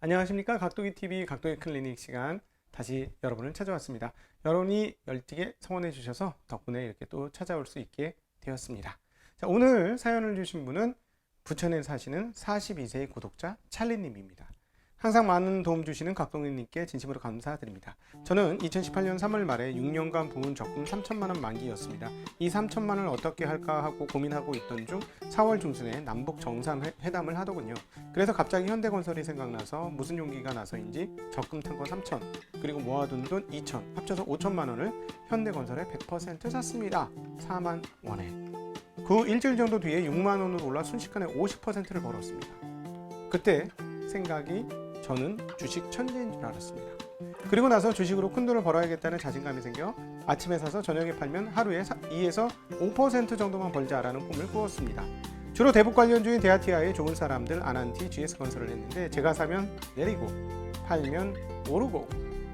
안녕하십니까. 각도기TV 각도기 클리닉 시간 다시 여러분을 찾아왔습니다. 여러분이 열띠게 성원해 주셔서 덕분에 이렇게 또 찾아올 수 있게 되었습니다. 자, 오늘 사연을 주신 분은 부천에 사시는 42세의 구독자 찰리님입니다. 항상 많은 도움 주시는 각도기님께 진심으로 감사드립니다. 저는 2018년 3월 말에 6년간 부은 적금 3천만 원 만기였습니다. 이 3천만 원을 어떻게 할까 하고 고민하고 있던 중 4월 중순에 남북 정상회담을 하더군요. 그래서 갑자기 현대건설이 생각나서 무슨 용기가 나서인지 적금 탄 거 3천, 그리고 모아둔 돈 2천, 합쳐서 5천만 원을 현대건설에 100% 샀습니다. 4만 원에. 그 일주일 정도 뒤에 6만 원으로 올라 순식간에 50%를 벌었습니다. 그때 생각이 저는 주식 천재인 줄 알았습니다. 그리고 나서 주식으로 큰 돈을 벌어야겠다는 자신감이 생겨 아침에 사서 저녁에 팔면 하루에 2에서 5% 정도만 벌자라는 꿈을 꾸었습니다. 주로 대북 관련주인 데아티아의 좋은 사람들 아난티, GS건설을 했는데 제가 사면 내리고 팔면 오르고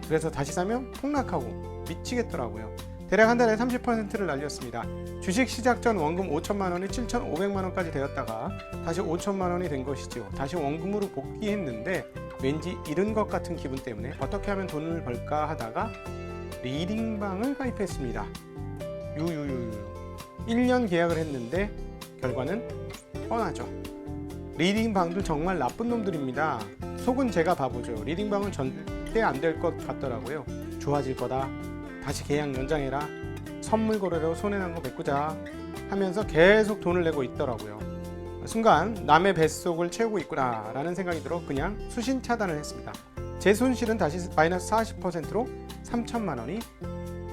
그래서 다시 사면 폭락하고 미치겠더라고요. 대략 한 달에 30%를 날렸습니다. 주식 시작 전 원금 5천만 원이 7,500만 원까지 되었다가 다시 5천만 원이 된 것이지요. 다시 원금으로 복귀했는데 왠지 잃은 것 같은 기분 때문에 어떻게 하면 돈을 벌까 하다가 리딩방을 가입했습니다. 1년 계약을 했는데 결과는 뻔하죠. 리딩방도 정말 나쁜 놈들입니다. 속은 제가 바보죠. 리딩방은 절대 안 될 것 같더라고요. 좋아질 거다. 다시 계약 연장해라. 선물 거래로 손해난 거 메꾸자 하면서 계속 돈을 내고 있더라고요. 순간 남의 뱃속을 채우고 있구나 라는 생각이 들어 그냥 수신 차단을 했습니다. 제 손실은 다시 마이너스 40%로 3천만 원이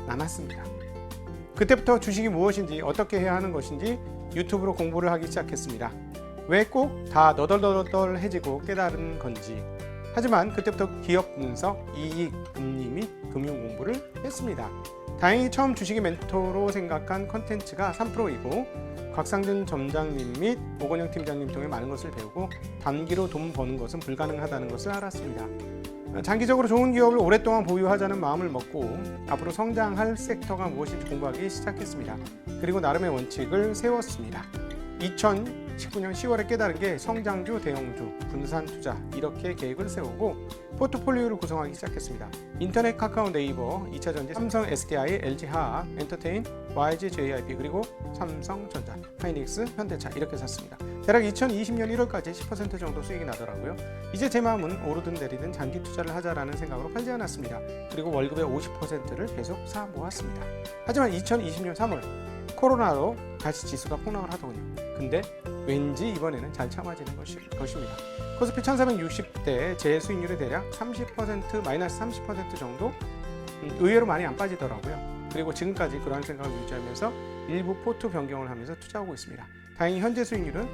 남았습니다. 그때부터 주식이 무엇인지 어떻게 해야 하는 것인지 유튜브로 공부를 하기 시작했습니다. 왜 꼭 다 너덜너덜해지고 깨달은 건지. 하지만 그때부터 기업 분석, 이익, 금리 및 금융 공부를 했습니다. 다행히 처음 주식의 멘토로 생각한 컨텐츠가 3프로이고 곽상준 점장님 및 오건영 팀장님 통해 많은 것을 배우고 단기로 돈 버는 것은 불가능하다는 것을 알았습니다. 장기적으로 좋은 기업을 오랫동안 보유하자는 마음을 먹고 앞으로 성장할 섹터가 무엇인지 공부하기 시작했습니다. 그리고 나름의 원칙을 세웠습니다. 2019년 10월에 깨달은 게 성장주, 대형주, 분산 투자 이렇게 계획을 세우고 포트폴리오를 구성하기 시작했습니다. 인터넷, 카카오, 네이버, 2차전지, 삼성, SDI, LG화학, 엔터테인, YG, JYP 그리고 삼성전자, 하이닉스, 현대차 이렇게 샀습니다. 대략 2020년 1월까지 10% 정도 수익이 나더라고요. 이제 제 마음은 오르든 내리든 장기 투자를 하자라는 생각으로 팔지 않았습니다. 그리고 월급의 50%를 계속 사 모았습니다. 하지만 2020년 3월 코로나로 다시 지수가 폭락을 하더군요. 근데 왠지 이번에는 잘 참아지는 것입니다. 코스피 1460대 제 수익률이 대략 30% 마이너스 30% 정도 의외로 많이 안 빠지더라고요. 그리고 지금까지 그러한 생각을 유지하면서 일부 포트 변경을 하면서 투자하고 있습니다. 다행히 현재 수익률은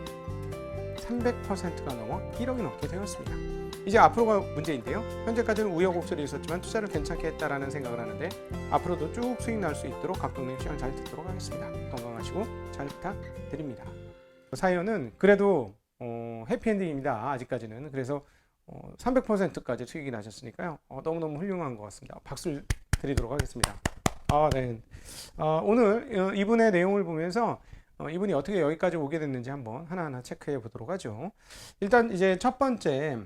300%가 넘어 1억이 넘게 되었습니다. 이제 앞으로가 문제인데요. 현재까지는 우여곡절이 있었지만 투자를 괜찮게 했다라는 생각을 하는데 앞으로도 쭉 수익 날 수 있도록 각도님 시간 잘 듣도록 하겠습니다. 건강하시고 잘 부탁드립니다. 사연은 그래도 해피엔딩입니다. 아직까지는. 그래서 300%까지 수익이 나셨으니까요. 너무너무 훌륭한 것 같습니다. 박수를 드리도록 하겠습니다. 네. 오늘 이분의 내용을 보면서 이분이 어떻게 여기까지 오게 됐는지 한번 하나하나 체크해 보도록 하죠. 일단 이제 첫 번째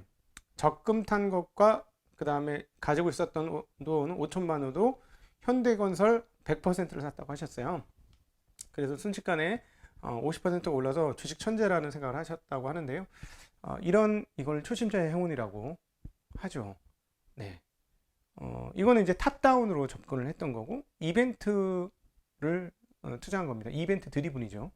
적금 탄 것과 그 다음에 가지고 있었던 돈 5천만 원도 현대건설 100%를 샀다고 하셨어요. 그래서 순식간에 50% 올라서 주식 천재라는 생각을 하셨다고 하는데요. 이걸 초심자의 행운이라고 하죠. 네. 이거는 이제 탑다운으로 접근을 했던 거고 이벤트를 투자한 겁니다. 이벤트 드리븐이죠.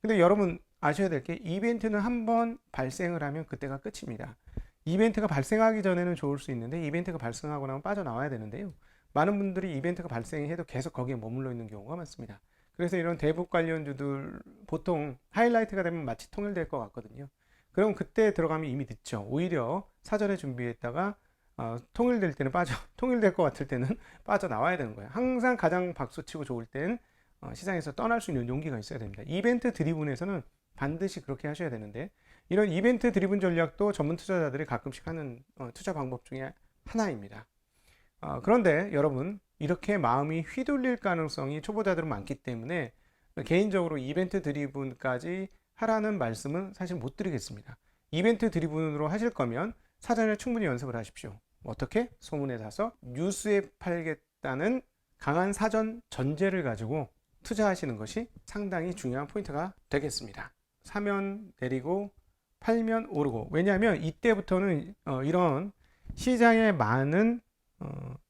근데 여러분 아셔야 될 게 이벤트는 한번 발생을 하면 그때가 끝입니다. 이벤트가 발생하기 전에는 좋을 수 있는데 이벤트가 발생하고 나면 빠져나와야 되는데요. 많은 분들이 이벤트가 발생해도 계속 거기에 머물러 있는 경우가 많습니다. 그래서 이런 대북 관련주들 보통 하이라이트가 되면 마치 통일될 것 같거든요. 그럼 그때 들어가면 이미 늦죠. 오히려 사전에 준비했다가 통일될 때는 통일될 것 같을 때는 빠져나와야 되는 거예요. 항상 가장 박수치고 좋을 때는 시장에서 떠날 수 있는 용기가 있어야 됩니다. 이벤트 드리븐에서는 반드시 그렇게 하셔야 되는데 이런 이벤트 드리븐 전략도 전문 투자자들이 가끔씩 하는 투자 방법 중에 하나입니다. 그런데 여러분 이렇게 마음이 휘둘릴 가능성이 초보자들은 많기 때문에 개인적으로 이벤트 드리븐까지 하라는 말씀은 사실 못 드리겠습니다. 이벤트 드리븐으로 하실 거면 사전에 충분히 연습을 하십시오. 어떻게? 소문에 사서 뉴스에 팔겠다는 강한 사전 전제를 가지고 투자하시는 것이 상당히 중요한 포인트가 되겠습니다. 사면 내리고 팔면 오르고. 왜냐하면 이때부터는 이런 시장에 많은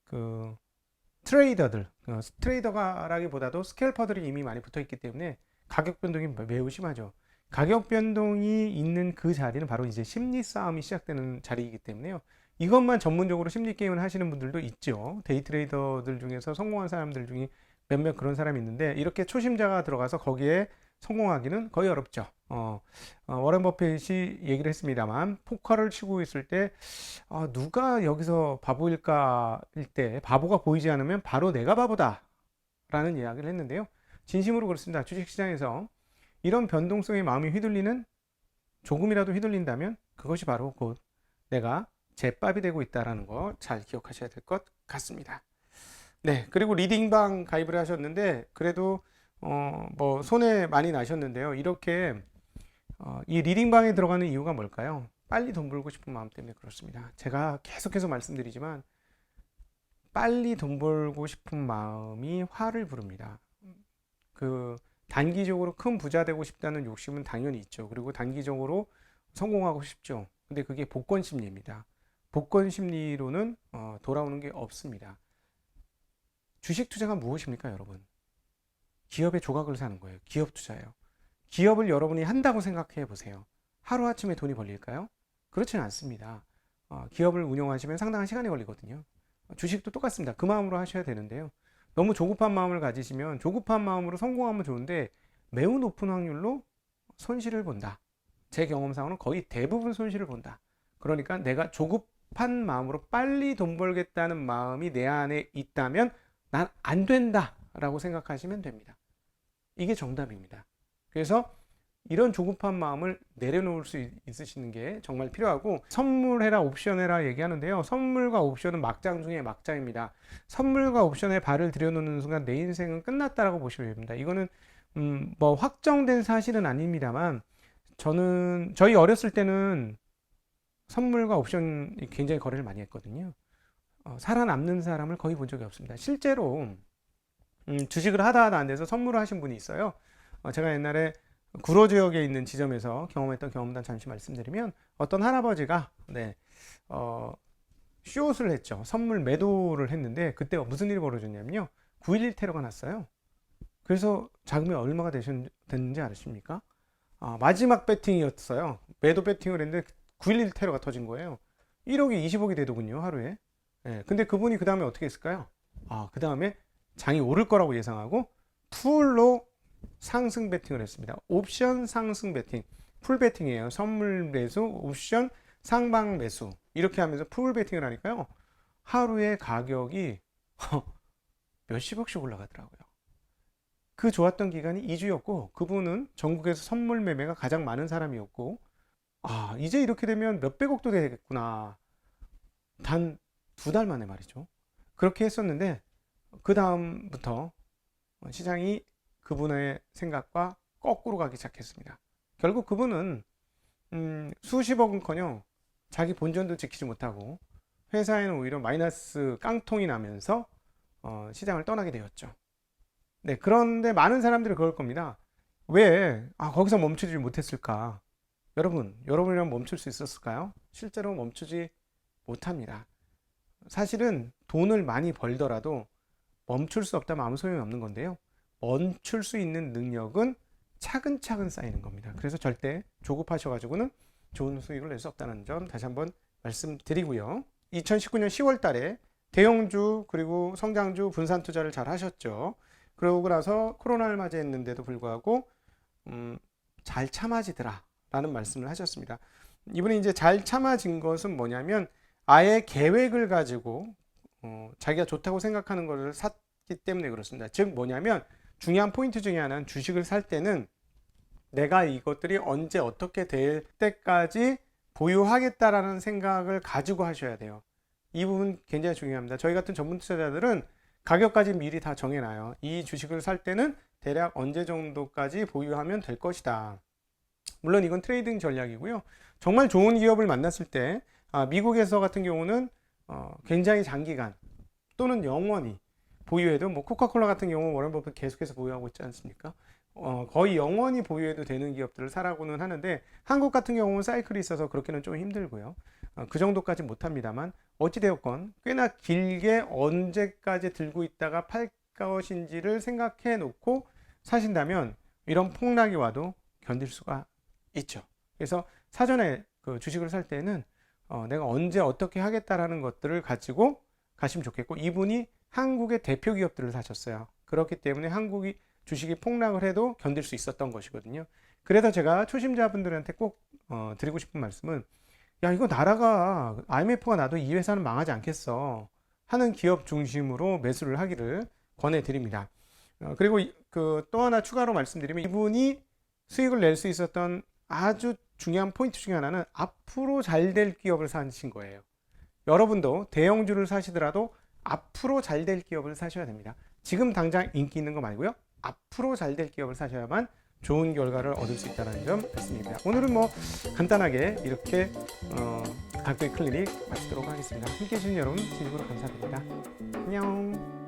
그 트레이더들, 트레이더가라기보다도 스캘퍼들이 이미 많이 붙어 있기 때문에 가격 변동이 매우 심하죠. 가격 변동이 있는 그 자리는 바로 이제 심리 싸움이 시작되는 자리이기 때문에요. 이것만 전문적으로 심리 게임을 하시는 분들도 있죠. 데이 트레이더들 중에서 성공한 사람들 중에 몇몇 그런 사람이 있는데, 이렇게 초심자가 들어가서 거기에 성공하기는 거의 어렵죠. 워렌 버핏이 얘기를 했습니다만, 포커를 치고 있을 때 누가 여기서 바보일까일 때 바보가 보이지 않으면 바로 내가 바보다 라는 이야기를 했는데요. 진심으로 그렇습니다. 주식시장에서 이런 변동성에 마음이 휘둘리는, 조금이라도 휘둘린다면 그것이 바로 곧 내가 제밥이 되고 있다는 거 잘 기억하셔야 될 것 같습니다. 네, 그리고 리딩방 가입을 하셨는데 그래도 뭐 손해 많이 나셨는데요. 이렇게 이 리딩방에 들어가는 이유가 뭘까요? 빨리 돈 벌고 싶은 마음 때문에 그렇습니다. 제가 계속해서 말씀드리지만 빨리 돈 벌고 싶은 마음이 화를 부릅니다. 그 단기적으로 큰 부자 되고 싶다는 욕심은 당연히 있죠. 그리고 단기적으로 성공하고 싶죠. 근데 그게 복권 심리입니다. 복권 심리로는 돌아오는 게 없습니다. 주식 투자가 무엇입니까, 여러분? 기업의 조각을 사는 거예요. 기업 투자예요. 기업을 여러분이 한다고 생각해 보세요. 하루아침에 돈이 벌릴까요? 그렇지는 않습니다. 기업을 운영하시면 상당한 시간이 걸리거든요. 주식도 똑같습니다. 그 마음으로 하셔야 되는데요. 너무 조급한 마음을 가지시면, 조급한 마음으로 성공하면 좋은데 매우 높은 확률로 손실을 본다. 제 경험상으로는 거의 대부분 손실을 본다. 그러니까 내가 조급한 마음으로 빨리 돈 벌겠다는 마음이 내 안에 있다면 난 안 된다 라고 생각하시면 됩니다. 이게 정답입니다. 그래서 이런 조급한 마음을 내려놓을 수 있으시는 게 정말 필요하고, 선물해라 옵션해라 얘기하는데요. 선물과 옵션은 막장 중에 막장입니다. 선물과 옵션에 발을 들여놓는 순간 내 인생은 끝났다라고 보시면 됩니다. 이거는 뭐 확정된 사실은 아닙니다만, 저희 어렸을 때는 선물과 옵션 굉장히 거래를 많이 했거든요. 살아남는 사람을 거의 본 적이 없습니다. 실제로 주식을 하다 안 돼서 선물을 하신 분이 있어요. 제가 옛날에 구로 지역에 있는 지점에서 경험했던 경험담 잠시 말씀드리면, 어떤 할아버지가 숏을 했죠. 선물 매도를 했는데 그때 무슨 일이 벌어졌냐면요, 9.11 테러가 났어요. 그래서 자금이 얼마가 됐는지 아십니까? 마지막 배팅이었어요. 매도 배팅을 했는데 9.11 테러가 터진 거예요. 1억이 20억이 되더군요, 하루에. 네, 근데 그분이 그 다음에 어떻게 했을까요? 그 다음에 장이 오를 거라고 예상하고 풀로 상승 배팅을 했습니다. 옵션 상승 배팅, 풀 배팅이에요. 선물 매수, 옵션 상방 매수, 이렇게 하면서 풀 배팅을 하니까요, 하루에 가격이 몇십억씩 올라가더라고요. 그 좋았던 기간이 2주였고 그분은 전국에서 선물 매매가 가장 많은 사람이었고, 이제 이렇게 되면 몇백억도 되겠구나, 단 2달 만에 말이죠. 그렇게 했었는데 그 다음부터 시장이 그분의 생각과 거꾸로 가기 시작했습니다. 결국 그분은 수십억은커녕 자기 본전도 지키지 못하고 회사에는 오히려 마이너스 깡통이 나면서 시장을 떠나게 되었죠. 네, 그런데 많은 사람들이 그럴 겁니다. 왜 거기서 멈추지 못했을까? 여러분이라면 멈출 수 있었을까요? 실제로 멈추지 못합니다. 사실은 돈을 많이 벌더라도 멈출 수 없다면 아무 소용이 없는 건데요. 멈출 수 있는 능력은 차근차근 쌓이는 겁니다. 그래서 절대 조급하셔가지고는 좋은 수익을 낼 수 없다는 점 다시 한번 말씀드리고요. 2019년 10월 달에 대형주 그리고 성장주 분산 투자를 잘 하셨죠. 그러고 나서 코로나를 맞이했는데도 불구하고 잘 참아지더라 라는 말씀을 하셨습니다. 이분이 이제 잘 참아진 것은 뭐냐면, 아예 계획을 가지고 자기가 좋다고 생각하는 것을 샀기 때문에 그렇습니다. 즉 뭐냐면, 중요한 포인트 중에 하나는 주식을 살 때는 내가 이것들이 언제 어떻게 될 때까지 보유하겠다라는 생각을 가지고 하셔야 돼요. 이 부분 굉장히 중요합니다. 저희 같은 전문 투자자들은 가격까지 미리 다 정해놔요. 이 주식을 살 때는 대략 언제 정도까지 보유하면 될 것이다. 물론 이건 트레이딩 전략이고요. 정말 좋은 기업을 만났을 때 미국에서 같은 경우는 굉장히 장기간 또는 영원히 보유해도, 뭐 코카콜라 같은 경우 워런 버핏 계속해서 보유하고 있지 않습니까? 거의 영원히 보유해도 되는 기업들을 사라고는 하는데, 한국 같은 경우는 사이클이 있어서 그렇게는 좀 힘들고요. 그 정도까지 못합니다만 어찌되었건 꽤나 길게 언제까지 들고 있다가 팔 것인지를 생각해 놓고 사신다면 이런 폭락이 와도 견딜 수가 있죠. 그래서 사전에 그 주식을 살 때는 내가 언제 어떻게 하겠다라는 것들을 가지고 가시면 좋겠고, 이분이 한국의 대표 기업들을 사셨어요. 그렇기 때문에 한국이 주식이 폭락을 해도 견딜 수 있었던 것이거든요. 그래서 제가 초심자분들한테 꼭 드리고 싶은 말씀은, 야, 이거 나라가 IMF가 나도 이 회사는 망하지 않겠어 하는 기업 중심으로 매수를 하기를 권해드립니다. 그리고 그 또 하나 추가로 말씀드리면, 이분이 수익을 낼 수 있었던 아주 중요한 포인트 중에 하나는 앞으로 잘 될 기업을 사신 거예요. 여러분도 대형주를 사시더라도 앞으로 잘 될 기업을 사셔야 됩니다. 지금 당장 인기 있는 거 말고요. 앞으로 잘 될 기업을 사셔야만 좋은 결과를 얻을 수 있다는 점 말씀드립니다. 오늘은 뭐 간단하게 이렇게 각도의 클리닉 마치도록 하겠습니다. 함께 해주신 여러분 진심으로 감사드립니다. 안녕.